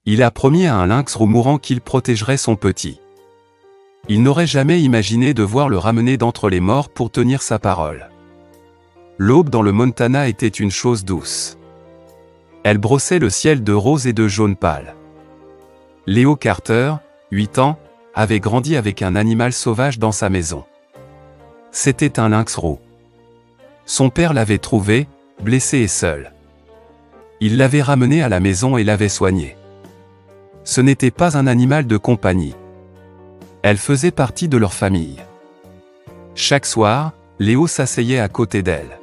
Il a promis à un lynx roux mourant qu'il protégerait son petit. Il n'aurait jamais imaginé devoir le ramener d'entre les morts pour tenir sa parole. L'aube dans le Montana était une chose douce. Elle brossait le ciel de rose et de jaune pâle. Léo Carter, 8 ans, avait grandi avec un animal sauvage dans sa maison. C'était un lynx roux. Son père l'avait trouvé, blessé et seul. Il l'avait ramené à la maison et l'avait soigné. Ce n'était pas un animal de compagnie. Elle faisait partie de leur famille. Chaque soir, Léo s'asseyait à côté d'elle.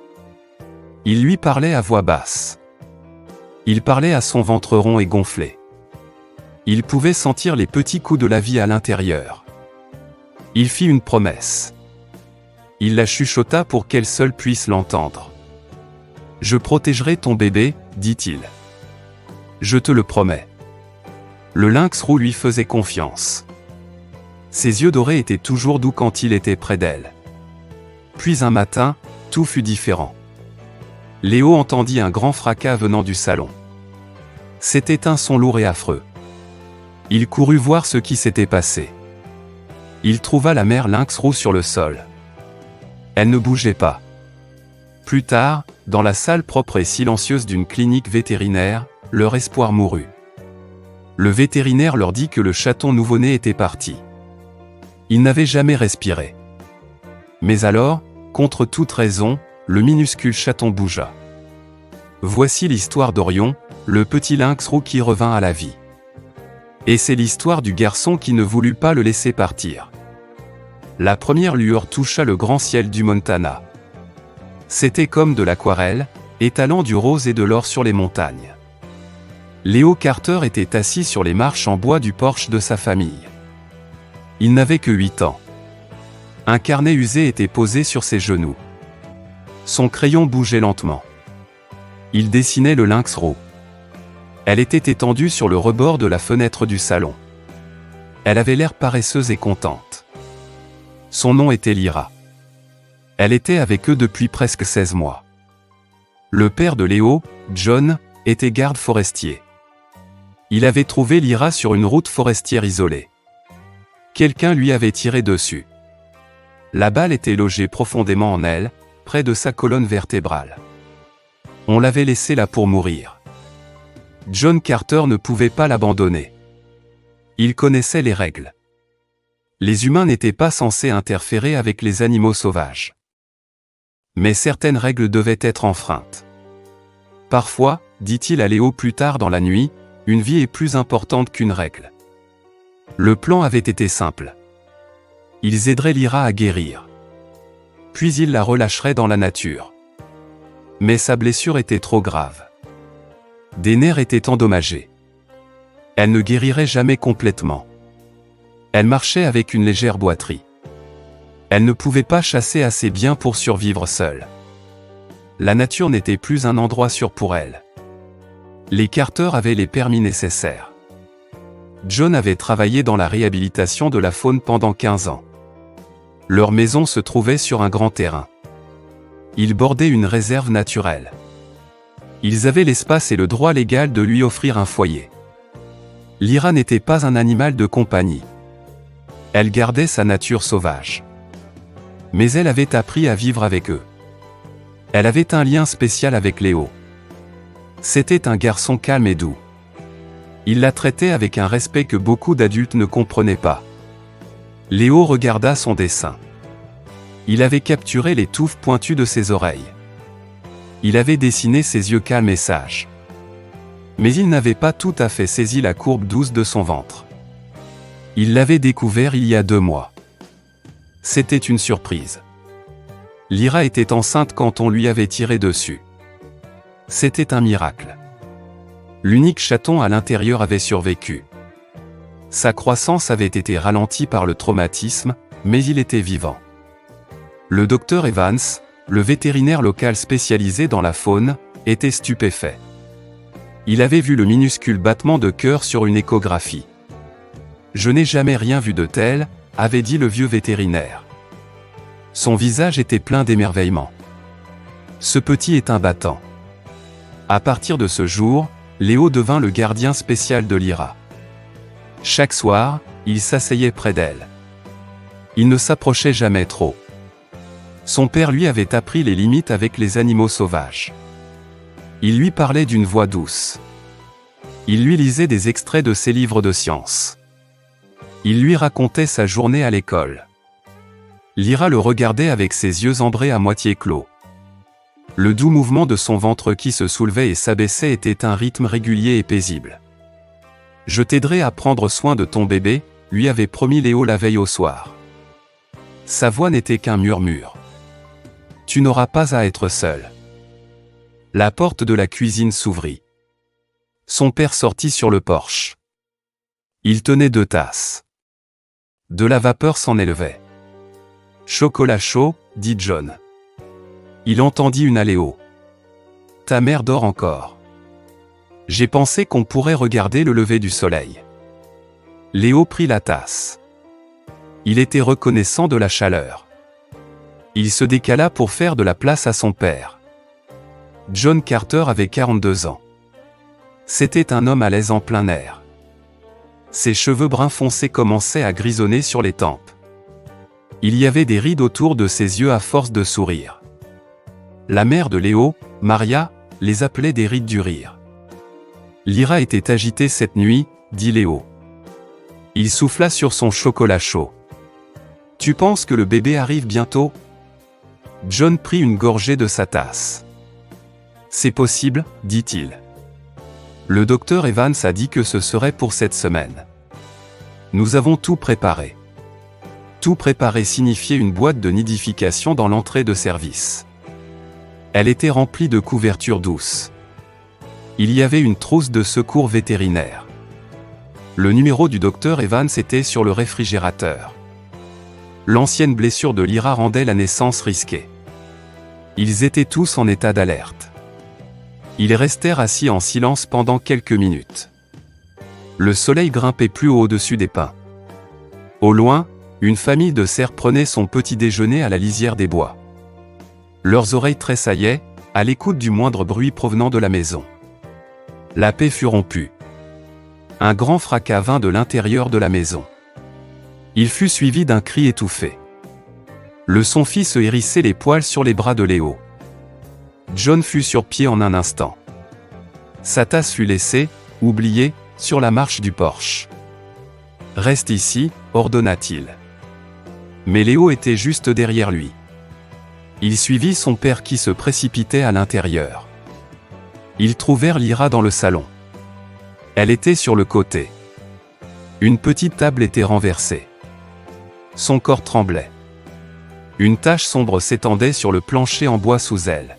Il lui parlait à voix basse. Il parlait à son ventre rond et gonflé. Il pouvait sentir les petits coups de la vie à l'intérieur. Il fit une promesse. Il la chuchota pour qu'elle seule puisse l'entendre. « Je protégerai ton bébé, dit-il. Je te le promets. » Le lynx roux lui faisait confiance. Ses yeux dorés étaient toujours doux quand il était près d'elle. Puis un matin, tout fut différent. Léo entendit un grand fracas venant du salon. C'était un son lourd et affreux. Il courut voir ce qui s'était passé. Il trouva la mère lynx roux sur le sol. Elle ne bougeait pas. Plus tard, dans la salle propre et silencieuse d'une clinique vétérinaire, leur espoir mourut. Le vétérinaire leur dit que le chaton nouveau-né était parti. Il n'avait jamais respiré. Mais alors, contre toute raison, le minuscule chaton bougea. Voici l'histoire d'Orion, le petit lynx roux qui revint à la vie. Et c'est l'histoire du garçon qui ne voulut pas le laisser partir. La première lueur toucha le grand ciel du Montana. C'était comme de l'aquarelle, étalant du rose et de l'or sur les montagnes. Léo Carter était assis sur les marches en bois du porche de sa famille. Il n'avait que 8 ans. Un carnet usé était posé sur ses genoux. Son crayon bougeait lentement. Il dessinait le lynx roux. Elle était étendue sur le rebord de la fenêtre du salon. Elle avait l'air paresseuse et contente. Son nom était Lyra. Elle était avec eux depuis presque 16 mois. Le père de Léo, John, était garde forestier. Il avait trouvé Lyra sur une route forestière isolée. Quelqu'un lui avait tiré dessus. La balle était logée profondément en elle, près de sa colonne vertébrale. On l'avait laissée là pour mourir. John Carter ne pouvait pas l'abandonner. Il connaissait les règles. Les humains n'étaient pas censés interférer avec les animaux sauvages. Mais certaines règles devaient être enfreintes. Parfois, dit-il à Léo plus tard dans la nuit, une vie est plus importante qu'une règle. Le plan avait été simple. Ils aideraient Lyra à guérir. Puis ils la relâcheraient dans la nature. Mais sa blessure était trop grave. Des nerfs étaient endommagés. Elle ne guérirait jamais complètement. Elle marchait avec une légère boiterie. Elle ne pouvait pas chasser assez bien pour survivre seule. La nature n'était plus un endroit sûr pour elle. Les Carter avaient les permis nécessaires. John avait travaillé dans la réhabilitation de la faune pendant 15 ans. Leur maison se trouvait sur un grand terrain. Ils bordaient une réserve naturelle. Ils avaient l'espace et le droit légal de lui offrir un foyer. Lyra n'était pas un animal de compagnie. Elle gardait sa nature sauvage. Mais elle avait appris à vivre avec eux. Elle avait un lien spécial avec Léo. C'était un garçon calme et doux. Il la traitait avec un respect que beaucoup d'adultes ne comprenaient pas. Léo regarda son dessin. Il avait capturé les touffes pointues de ses oreilles. Il avait dessiné ses yeux calmes et sages. Mais il n'avait pas tout à fait saisi la courbe douce de son ventre. Il l'avait découvert il y a 2 mois. C'était une surprise. Lyra était enceinte quand on lui avait tiré dessus. C'était un miracle. L'unique chaton à l'intérieur avait survécu. Sa croissance avait été ralentie par le traumatisme, mais il était vivant. Le docteur Evans, le vétérinaire local spécialisé dans la faune, était stupéfait. Il avait vu le minuscule battement de cœur sur une échographie. « Je n'ai jamais rien vu de tel », avait dit le vieux vétérinaire. Son visage était plein d'émerveillement. « Ce petit est un battant. » À partir de ce jour, Léo devint le gardien spécial de Lyra. Chaque soir, il s'asseyait près d'elle. Il ne s'approchait jamais trop. Son père lui avait appris les limites avec les animaux sauvages. Il lui parlait d'une voix douce. Il lui lisait des extraits de ses livres de sciences. Il lui racontait sa journée à l'école. Lyra le regardait avec ses yeux ambrés à moitié clos. Le doux mouvement de son ventre qui se soulevait et s'abaissait était un rythme régulier et paisible. « Je t'aiderai à prendre soin de ton bébé », lui avait promis Léo la veille au soir. Sa voix n'était qu'un murmure. « Tu n'auras pas à être seul. » La porte de la cuisine s'ouvrit. Son père sortit sur le porche. Il tenait 2 tasses. De la vapeur s'en élevait. « Chocolat chaud », dit John. Il entendit une Léo. « Ta mère dort encore. J'ai pensé qu'on pourrait regarder le lever du soleil. » Léo prit la tasse. Il était reconnaissant de la chaleur. Il se décala pour faire de la place à son père. John Carter avait 42 ans. C'était un homme à l'aise en plein air. Ses cheveux bruns foncés commençaient à grisonner sur les tempes. Il y avait des rides autour de ses yeux à force de sourire. La mère de Léo, Maria, les appelait des rides du rire. Lyra était agitée cette nuit, dit Léo. Il souffla sur son chocolat chaud. Tu penses que le bébé arrive bientôt ? John prit une gorgée de sa tasse. C'est possible, dit-il. Le docteur Evans a dit que ce serait pour cette semaine. Nous avons tout préparé. Tout préparé signifiait une boîte de nidification dans l'entrée de service. Elle était remplie de couvertures douces. Il y avait une trousse de secours vétérinaire. Le numéro du docteur Evans était sur le réfrigérateur. L'ancienne blessure de Lyra rendait la naissance risquée. Ils étaient tous en état d'alerte. Ils restèrent assis en silence pendant quelques minutes. Le soleil grimpait plus haut au-dessus des pins. Au loin, une famille de cerfs prenait son petit déjeuner à la lisière des bois. Leurs oreilles tressaillaient, à l'écoute du moindre bruit provenant de la maison. La paix fut rompue. Un grand fracas vint de l'intérieur de la maison. Il fut suivi d'un cri étouffé. Le son fit se hérisser les poils sur les bras de Léo. John fut sur pied en un instant. Sa tasse fut laissée, oubliée, sur la marche du porche. « Reste ici », ordonna-t-il. Mais Léo était juste derrière lui. Il suivit son père qui se précipitait à l'intérieur. Ils trouvèrent Lyra dans le salon. Elle était sur le côté. Une petite table était renversée. Son corps tremblait. Une tache sombre s'étendait sur le plancher en bois sous elle.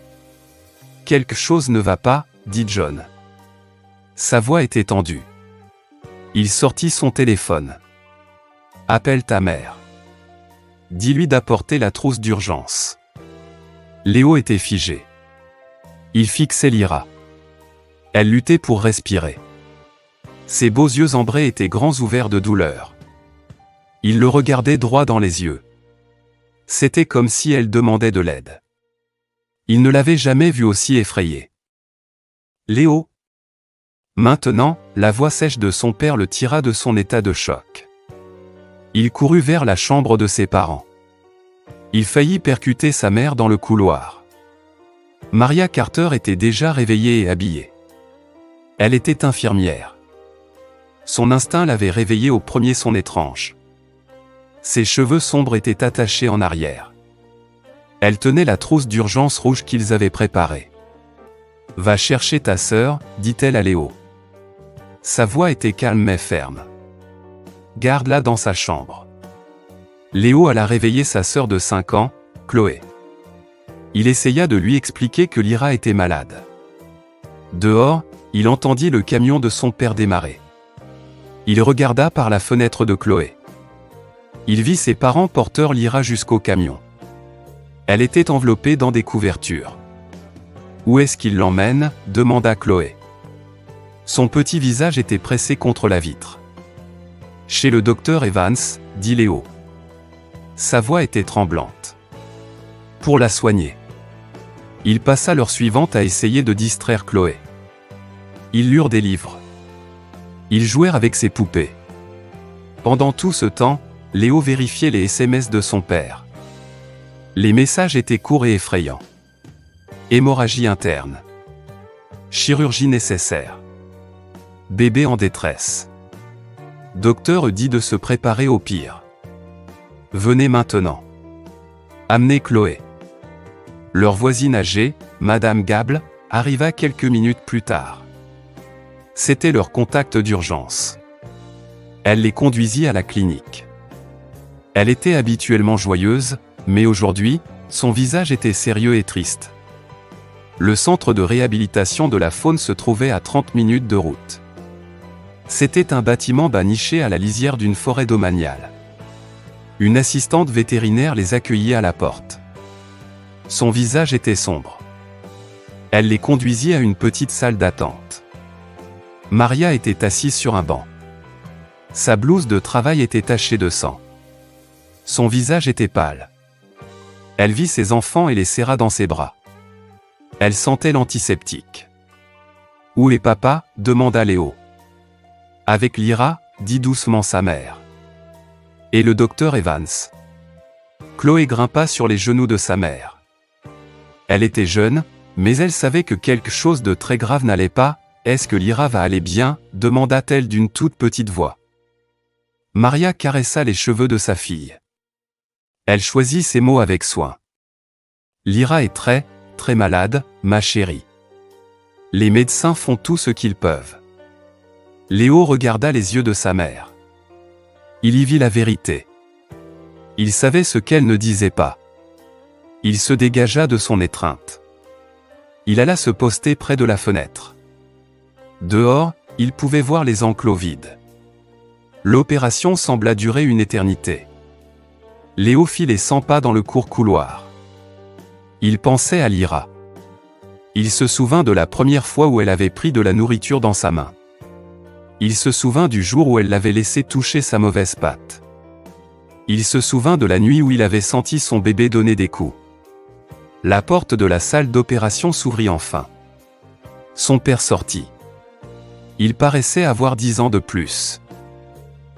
« Quelque chose ne va pas, » dit John. Sa voix était tendue. Il sortit son téléphone. « Appelle ta mère. Dis-lui d'apporter la trousse d'urgence. » Léo était figé. Il fixait Lyra. Elle luttait pour respirer. Ses beaux yeux ambrés étaient grands ouverts de douleur. Il le regardait droit dans les yeux. C'était comme si elle demandait de l'aide. Il ne l'avait jamais vue aussi effrayée. « Léo !» Maintenant, la voix sèche de son père le tira de son état de choc. Il courut vers la chambre de ses parents. Il faillit percuter sa mère dans le couloir. Maria Carter était déjà réveillée et habillée. Elle était infirmière. Son instinct l'avait réveillée au premier son étrange. Ses cheveux sombres étaient attachés en arrière. Elle tenait la trousse d'urgence rouge qu'ils avaient préparée. « Va chercher ta sœur, dit-elle à Léo. Sa voix était calme mais ferme. Garde-la dans sa chambre. Léo alla réveiller sa sœur de 5 ans, Chloé. Il essaya de lui expliquer que Lyra était malade. Dehors, il entendit le camion de son père démarrer. Il regarda par la fenêtre de Chloé. Il vit ses parents porteurs Lyra jusqu'au camion. Elle était enveloppée dans des couvertures. « Où est-ce qu'il l'emmène » demanda Chloé. Son petit visage était pressé contre la vitre. « Chez le docteur Evans » dit Léo. Sa voix était tremblante. « Pour la soigner. » Il passa l'heure suivante à essayer de distraire Chloé. Ils lurent des livres. Ils jouèrent avec ses poupées. Pendant tout ce temps, Léo vérifiait les SMS de son père. Les messages étaient courts et effrayants. Hémorragie interne. Chirurgie nécessaire. Bébé en détresse. Docteur dit de se préparer au pire. Venez maintenant. Amenez Chloé. Leur voisine âgée, Madame Gable, arriva quelques minutes plus tard. C'était leur contact d'urgence. Elle les conduisit à la clinique. Elle était habituellement joyeuse, mais aujourd'hui, son visage était sérieux et triste. Le centre de réhabilitation de la faune se trouvait à 30 minutes de route. C'était un bâtiment bas niché à la lisière d'une forêt domaniale. Une assistante vétérinaire les accueillit à la porte. Son visage était sombre. Elle les conduisit à une petite salle d'attente. Maria était assise sur un banc. Sa blouse de travail était tachée de sang. Son visage était pâle. Elle vit ses enfants et les serra dans ses bras. Elle sentait l'antiseptique. « Où est papa ?» demanda Léo. « Avec Lyra » dit doucement sa mère. « Et le docteur Evans ?» Chloé grimpa sur les genoux de sa mère. Elle était jeune, mais elle savait que quelque chose de très grave n'allait pas. « Est-ce que Lyra va aller bien ?» demanda-t-elle d'une toute petite voix. Maria caressa les cheveux de sa fille. Elle choisit ses mots avec soin. « Lyra est très malade, ma chérie. Les médecins font tout ce qu'ils peuvent. » Léo regarda les yeux de sa mère. Il y vit la vérité. Il savait ce qu'elle ne disait pas. Il se dégagea de son étreinte. Il alla se poster près de la fenêtre. Dehors, il pouvait voir les enclos vides. L'opération sembla durer une éternité. Léo fit les 100 pas dans le court couloir. Il pensait à Lyra. Il se souvint de la première fois où elle avait pris de la nourriture dans sa main. Il se souvint du jour où elle l'avait laissé toucher sa mauvaise patte. Il se souvint de la nuit où il avait senti son bébé donner des coups. La porte de la salle d'opération s'ouvrit enfin. Son père sortit. Il paraissait avoir 10 ans de plus.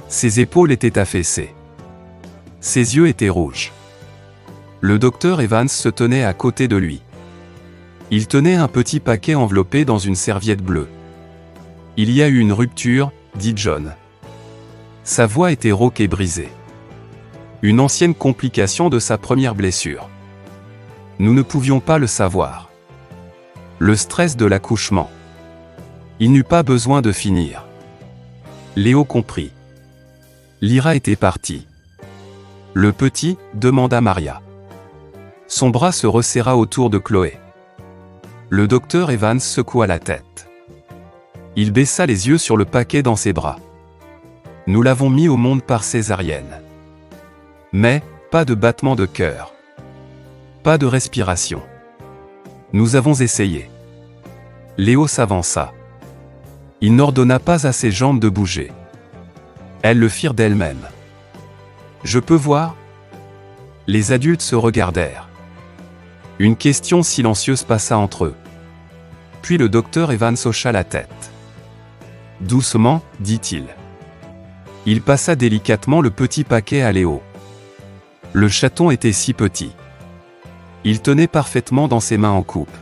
Ses épaules étaient affaissées. Ses yeux étaient rouges. Le docteur Evans se tenait à côté de lui. Il tenait un petit paquet enveloppé dans une serviette bleue. « Il y a eu une rupture, » dit John. Sa voix était rauque et brisée. Une ancienne complication de sa première blessure. Nous ne pouvions pas le savoir. Le stress de l'accouchement. Il n'eut pas besoin de finir. Léo comprit. Lyra était partie. Le petit, demanda Maria. Son bras se resserra autour de Chloé. Le docteur Evans secoua la tête. Il baissa les yeux sur le paquet dans ses bras. Nous l'avons mis au monde par césarienne. Mais, pas de battement de cœur. Pas de respiration. Nous avons essayé. Léo s'avança. Il n'ordonna pas à ses jambes de bouger. Elles le firent d'elles-mêmes. Je peux voir ? Les adultes se regardèrent. Une question silencieuse passa entre eux. Puis le docteur Evans hocha la tête. Doucement, dit-il. Il passa délicatement le petit paquet à Léo. Le chaton était si petit. Il tenait parfaitement dans ses mains en coupe.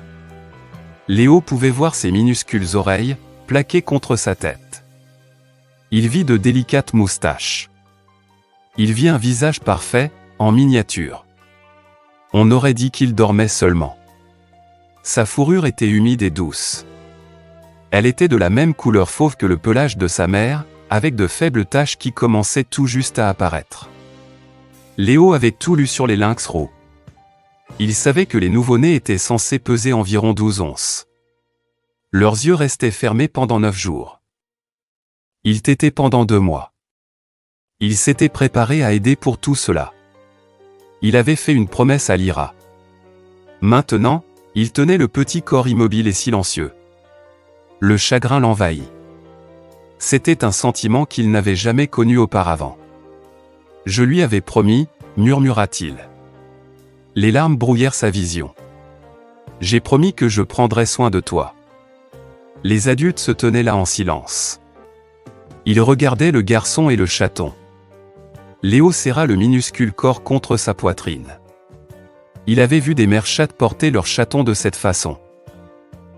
Léo pouvait voir ses minuscules oreilles, plaquées contre sa tête. Il vit de délicates moustaches. Il vit un visage parfait, en miniature. On aurait dit qu'il dormait seulement. Sa fourrure était humide et douce. Elle était de la même couleur fauve que le pelage de sa mère, avec de faibles taches qui commençaient tout juste à apparaître. Léo avait tout lu sur les lynx roux. Il savait que les nouveau-nés étaient censés peser environ 12 onces. Leurs yeux restaient fermés pendant 9 jours. Ils tétaient pendant 2 mois. Il s'était préparé à aider pour tout cela. Il avait fait une promesse à Lyra. Maintenant, il tenait le petit corps immobile et silencieux. Le chagrin l'envahit. C'était un sentiment qu'il n'avait jamais connu auparavant. Je lui avais promis, murmura-t-il. Les larmes brouillèrent sa vision. J'ai promis que je prendrais soin de toi. Les adultes se tenaient là en silence. Ils regardaient le garçon et le chaton. Léo serra le minuscule corps contre sa poitrine. Il avait vu des mères chattes porter leur chaton de cette façon.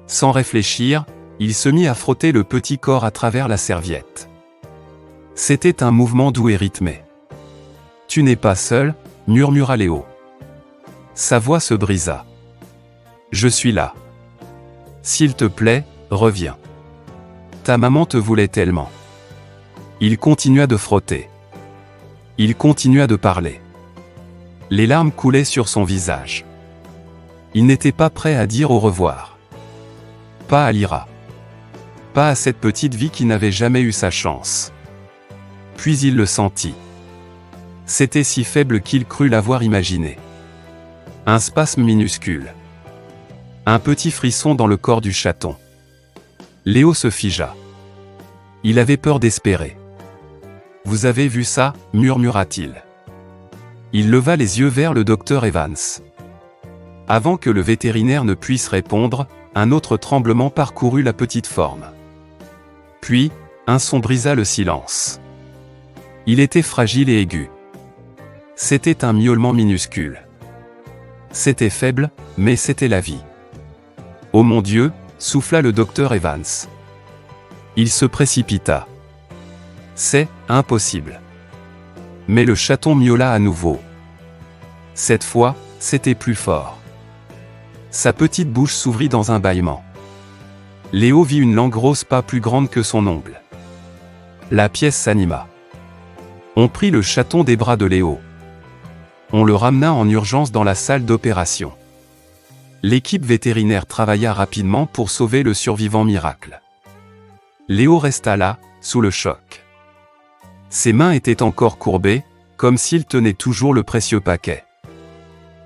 Sans réfléchir, il se mit à frotter le petit corps à travers la serviette. C'était un mouvement doux et rythmé. « Tu n'es pas seul », murmura Léo. Sa voix se brisa. « Je suis là. S'il te plaît, reviens. Ta maman te voulait tellement. » Il continua de frotter. Il continua de parler. Les larmes coulaient sur son visage. Il n'était pas prêt à dire au revoir. Pas à Lyra. Pas à cette petite vie qui n'avait jamais eu sa chance. Puis il le sentit. C'était si faible qu'il crut l'avoir imaginé. Un spasme minuscule. Un petit frisson dans le corps du chaton. Léo se figea. Il avait peur d'espérer. « Vous avez vu ça » murmura-t-il. Il leva les yeux vers le docteur Evans. Avant que le vétérinaire ne puisse répondre, un autre tremblement parcourut la petite forme. Puis, un son brisa le silence. Il était fragile et aigu. C'était un miaulement minuscule. C'était faible, mais c'était la vie. « Oh mon Dieu !» souffla le docteur Evans. Il se précipita. « C'est impossible. » Mais le chaton miaula à nouveau. Cette fois, c'était plus fort. Sa petite bouche s'ouvrit dans un bâillement. Léo vit une langue rose pas plus grande que son ongle. La pièce s'anima. On prit le chaton des bras de Léo. On le ramena en urgence dans la salle d'opération. L'équipe vétérinaire travailla rapidement pour sauver le survivant miracle. Léo resta là, sous le choc. Ses mains étaient encore courbées, comme s'il tenait toujours le précieux paquet.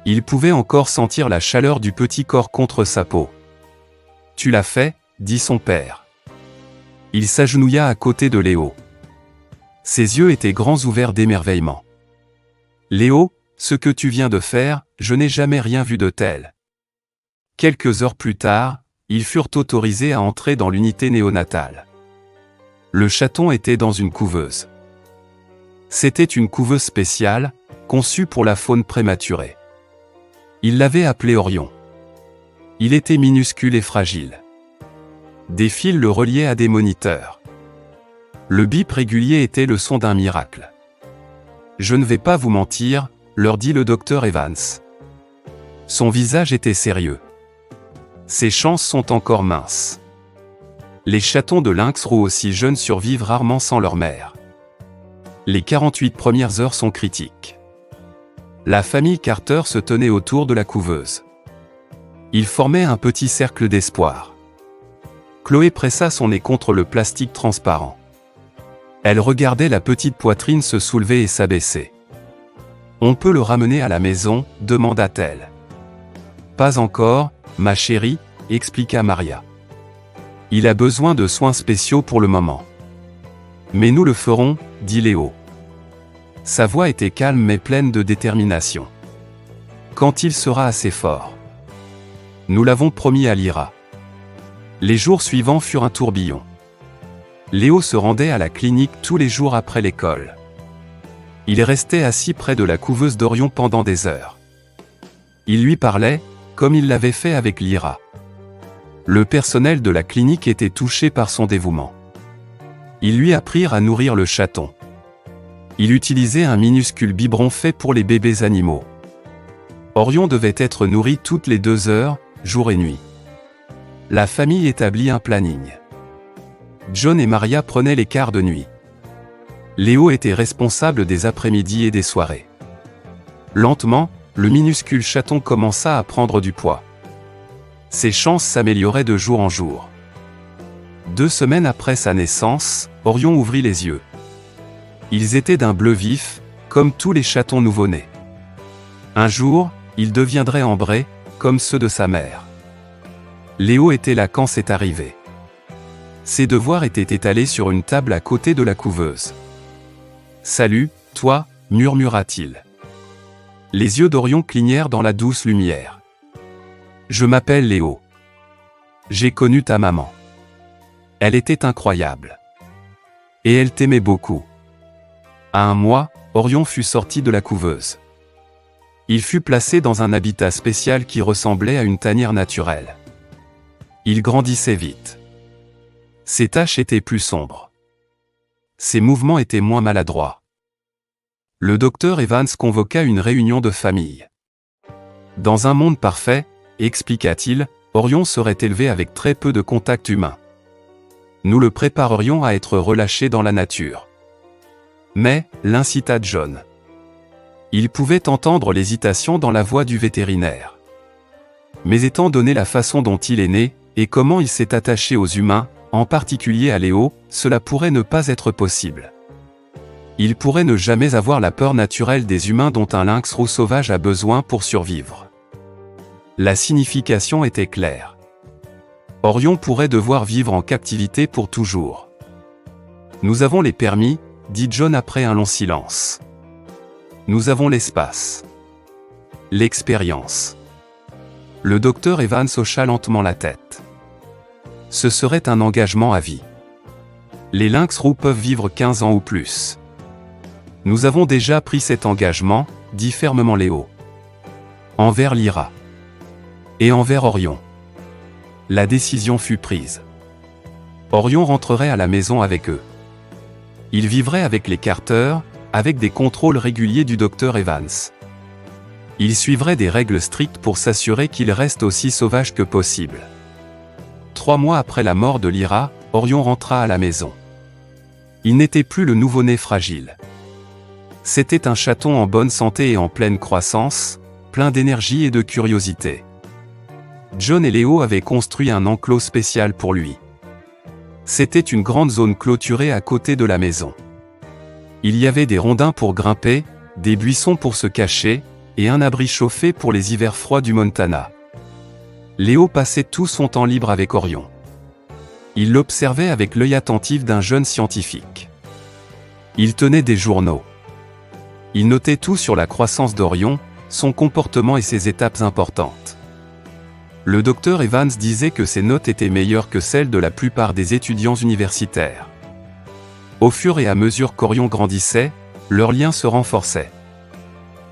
Il pouvait encore sentir la chaleur du petit corps contre sa peau. « Tu l'as fait » dit son père. Il s'agenouilla à côté de Léo. Ses yeux étaient grands ouverts d'émerveillement. « Léo, ce que tu viens de faire, je n'ai jamais rien vu de tel. » Quelques heures plus tard, ils furent autorisés à entrer dans l'unité néonatale. Le chaton était dans une couveuse. C'était une couveuse spéciale, conçue pour la faune prématurée. Il l'avait appelé Orion. Il était minuscule et fragile. Des fils le reliaient à des moniteurs. Le bip régulier était le son d'un miracle. « Je ne vais pas vous mentir », leur dit le docteur Evans. Son visage était sérieux. Ses chances sont encore minces. Les chatons de lynx roux aussi jeunes survivent rarement sans leur mère. Les 48 premières heures sont critiques. La famille Carter se tenait autour de la couveuse. Ils formaient un petit cercle d'espoir. Chloé pressa son nez contre le plastique transparent. Elle regardait la petite poitrine se soulever et s'abaisser. « On peut le ramener à la maison » demanda-t-elle. « Pas encore, ma chérie » expliqua Maria. « Il a besoin de soins spéciaux pour le moment. »« Mais nous le ferons » dit Léo. Sa voix était calme mais pleine de détermination. « Quand il sera assez fort. Nous l'avons promis à Lyra. » Les jours suivants furent un tourbillon. Léo se rendait à la clinique tous les jours après l'école. Il restait assis près de la couveuse d'Orion pendant des heures. Il lui parlait, comme il l'avait fait avec Lyra. Le personnel de la clinique était touché par son dévouement. Ils lui apprirent à nourrir le chaton. Il utilisait un minuscule biberon fait pour les bébés animaux. Orion devait être nourri toutes les 2 heures, jour et nuit. La famille établit un planning. John et Maria prenaient les quarts de nuit. Léo était responsable des après-midi et des soirées. Lentement, le minuscule chaton commença à prendre du poids. Ses chances s'amélioraient de jour en jour. 2 semaines après sa naissance, Orion ouvrit les yeux. Ils étaient d'un bleu vif, comme tous les chatons nouveau-nés. Un jour, il deviendrait ambré, comme ceux de sa mère. Léo était là quand c'est arrivé. Ses devoirs étaient étalés sur une table à côté de la couveuse. « Salut, toi » murmura-t-il. Les yeux d'Orion clignèrent dans la douce lumière. « Je m'appelle Léo. J'ai connu ta maman. Elle était incroyable. Et elle t'aimait beaucoup. À 1 mois, Orion fut sorti de la couveuse. Il fut placé dans un habitat spécial qui ressemblait à une tanière naturelle. Il grandissait vite. Ses taches étaient plus sombres. Ses mouvements étaient moins maladroits. Le docteur Evans convoqua une réunion de famille. Dans un monde parfait, expliqua-t-il, Orion serait élevé avec très peu de contact humain. Nous le préparerions à être relâché dans la nature. Mais, l'incita John. Il pouvait entendre l'hésitation dans la voix du vétérinaire. Mais étant donné la façon dont il est né, et comment il s'est attaché aux humains, en particulier à Léo, cela pourrait ne pas être possible. Il pourrait ne jamais avoir la peur naturelle des humains dont un lynx roux sauvage a besoin pour survivre. La signification était claire. Orion pourrait devoir vivre en captivité pour toujours. Nous avons les permis, dit John après un long silence. Nous avons l'espace. L'expérience. Le docteur Evans hocha lentement la tête. Ce serait un engagement à vie. Les lynx roux peuvent vivre 15 ans ou plus. Nous avons déjà pris cet engagement, dit fermement Léo. Envers Lyra. Et envers Orion. La décision fut prise. Orion rentrerait à la maison avec eux. Il vivrait avec les Carter, avec des contrôles réguliers du docteur Evans. Il suivrait des règles strictes pour s'assurer qu'il reste aussi sauvage que possible. 3 mois après la mort de Lyra, Orion rentra à la maison. Il n'était plus le nouveau-né fragile. C'était un chaton en bonne santé et en pleine croissance, plein d'énergie et de curiosité. John et Léo avaient construit un enclos spécial pour lui. C'était une grande zone clôturée à côté de la maison. Il y avait des rondins pour grimper, des buissons pour se cacher, et un abri chauffé pour les hivers froids du Montana. Léo passait tout son temps libre avec Orion. Il l'observait avec l'œil attentif d'un jeune scientifique. Il tenait des journaux. Il notait tout sur la croissance d'Orion, son comportement et ses étapes importantes. Le docteur Evans disait que ses notes étaient meilleures que celles de la plupart des étudiants universitaires. Au fur et à mesure qu'Orion grandissait, leur lien se renforçait.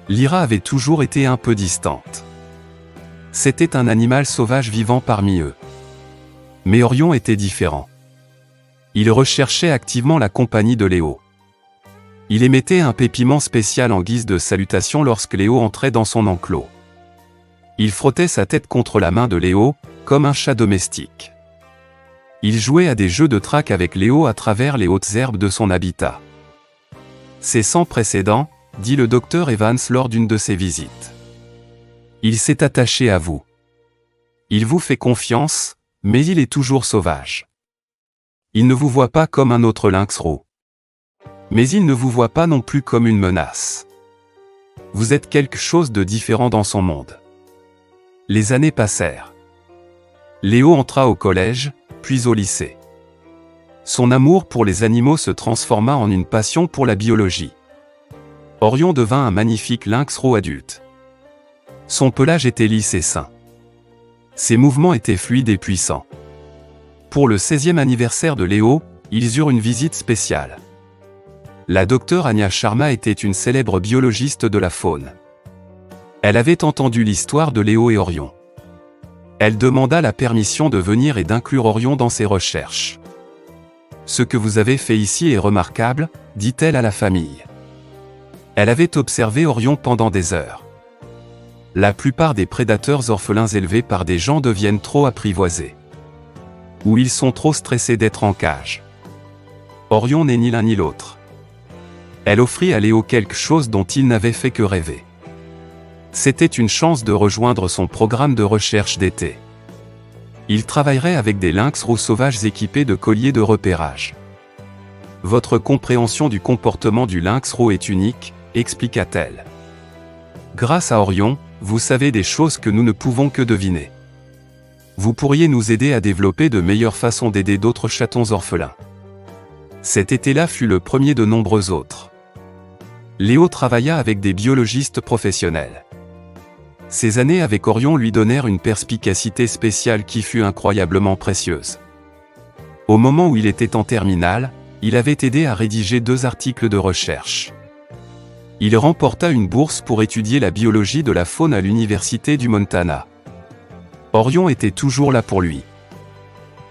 Lyra avait toujours été un peu distante. C'était un animal sauvage vivant parmi eux. Mais Orion était différent. Il recherchait activement la compagnie de Léo. Il émettait un pépiment spécial en guise de salutation lorsque Léo entrait dans son enclos. Il frottait sa tête contre la main de Léo, comme un chat domestique. Il jouait à des jeux de traque avec Léo à travers les hautes herbes de son habitat. C'est sans précédent, dit le docteur Evans lors d'une de ses visites. Il s'est attaché à vous. Il vous fait confiance, mais il est toujours sauvage. Il ne vous voit pas comme un autre lynx roux. Mais il ne vous voit pas non plus comme une menace. Vous êtes quelque chose de différent dans son monde. Les années passèrent. Léo entra au collège, puis au lycée. Son amour pour les animaux se transforma en une passion pour la biologie. Orion devint un magnifique lynx roux adulte. Son pelage était lisse et sain. Ses mouvements étaient fluides et puissants. Pour le 16e anniversaire de Léo, ils eurent une visite spéciale. La docteure Anya Sharma était une célèbre biologiste de la faune. Elle avait entendu l'histoire de Léo et Orion. Elle demanda la permission de venir et d'inclure Orion dans ses recherches. « Ce que vous avez fait ici est remarquable », dit-elle à la famille. Elle avait observé Orion pendant des heures. La plupart des prédateurs orphelins élevés par des gens deviennent trop apprivoisés. Ou ils sont trop stressés d'être en cage. Orion n'est ni l'un ni l'autre. Elle offrit à Léo quelque chose dont il n'avait fait que rêver. C'était une chance de rejoindre son programme de recherche d'été. Il travaillerait avec des lynx roux sauvages équipés de colliers de repérage. Votre compréhension du comportement du lynx roux est unique, expliqua-t-elle. Grâce à Orion, vous savez des choses que nous ne pouvons que deviner. Vous pourriez nous aider à développer de meilleures façons d'aider d'autres chatons orphelins. Cet été-là fut le premier de nombreux autres. Léo travailla avec des biologistes professionnels. Ces années avec Orion lui donnèrent une perspicacité spéciale qui fut incroyablement précieuse. Au moment où il était en terminale, il avait aidé à rédiger 2 articles de recherche. Il remporta une bourse pour étudier la biologie de la faune à l'université du Montana. Orion était toujours là pour lui.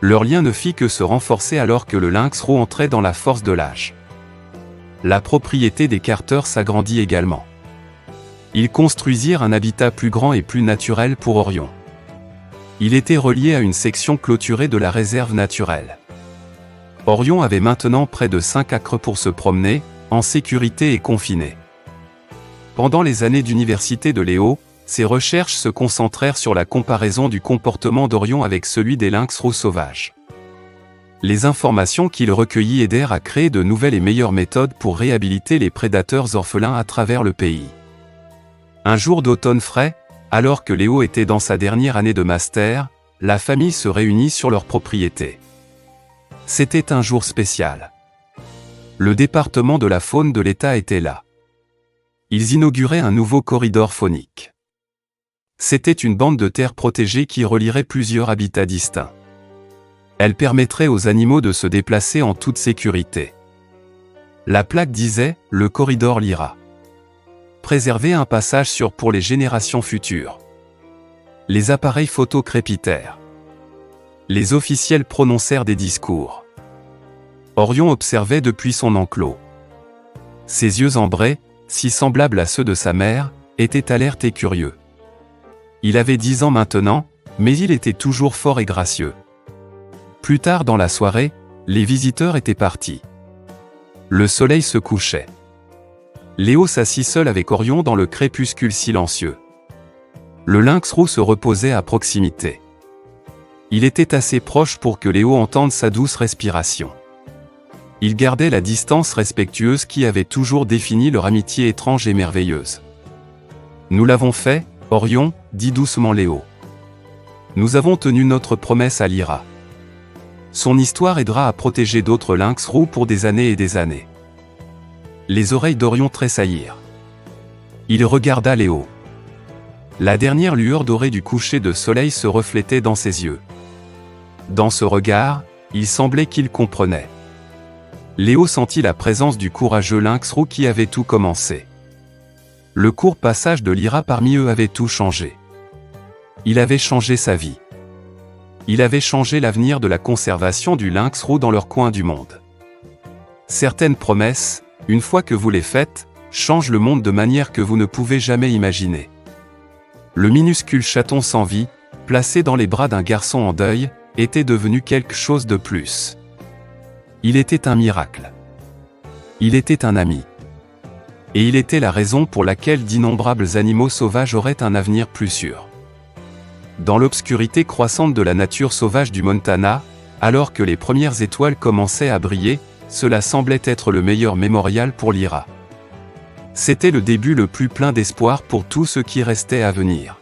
Leur lien ne fit que se renforcer alors que le lynx roux entrait dans la force de l'âge. La propriété des Carter s'agrandit également. Ils construisirent un habitat plus grand et plus naturel pour Orion. Il était relié à une section clôturée de la réserve naturelle. Orion avait maintenant près de 5 acres pour se promener, en sécurité et confiné. Pendant les années d'université de Léo, ses recherches se concentrèrent sur la comparaison du comportement d'Orion avec celui des lynx roux sauvages. Les informations qu'il recueillit aidèrent à créer de nouvelles et meilleures méthodes pour réhabiliter les prédateurs orphelins à travers le pays. Un jour d'automne frais, alors que Léo était dans sa dernière année de master, la famille se réunit sur leur propriété. C'était un jour spécial. Le département de la faune de l'État était là. Ils inauguraient un nouveau corridor faunique. C'était une bande de terre protégée qui relierait plusieurs habitats distincts. Elle permettrait aux animaux de se déplacer en toute sécurité. La plaque disait « Le corridor Lyra ». Préserver un passage sûr pour les générations futures. Les appareils photo crépitèrent. Les officiels prononcèrent des discours. Orion observait depuis son enclos. Ses yeux ambrés, si semblables à ceux de sa mère, étaient alertes et curieux. Il avait 10 ans maintenant, mais il était toujours fort et gracieux. Plus tard dans la soirée, les visiteurs étaient partis. Le soleil se couchait. Léo s'assit seul avec Orion dans le crépuscule silencieux. Le lynx roux se reposait à proximité. Il était assez proche pour que Léo entende sa douce respiration. Il gardait la distance respectueuse qui avait toujours défini leur amitié étrange et merveilleuse. « Nous l'avons fait, Orion, » dit doucement Léo. « Nous avons tenu notre promesse à Lyra. Son histoire aidera à protéger d'autres lynx roux pour des années et des années. » Les oreilles d'Orion tressaillirent. Il regarda Léo. La dernière lueur dorée du coucher de soleil se reflétait dans ses yeux. Dans ce regard, il semblait qu'il comprenait. Léo sentit la présence du courageux lynx roux qui avait tout commencé. Le court passage de Lyra parmi eux avait tout changé. Il avait changé sa vie. Il avait changé l'avenir de la conservation du lynx roux dans leur coin du monde. Certaines promesses, une fois que vous les faites, changent le monde de manière que vous ne pouvez jamais imaginer. Le minuscule chaton sans vie, placé dans les bras d'un garçon en deuil, était devenu quelque chose de plus. Il était un miracle. Il était un ami. Et il était la raison pour laquelle d'innombrables animaux sauvages auraient un avenir plus sûr. Dans l'obscurité croissante de la nature sauvage du Montana, alors que les premières étoiles commençaient à briller, cela semblait être le meilleur mémorial pour Lyra. C'était le début le plus plein d'espoir pour tout ce qui restait à venir.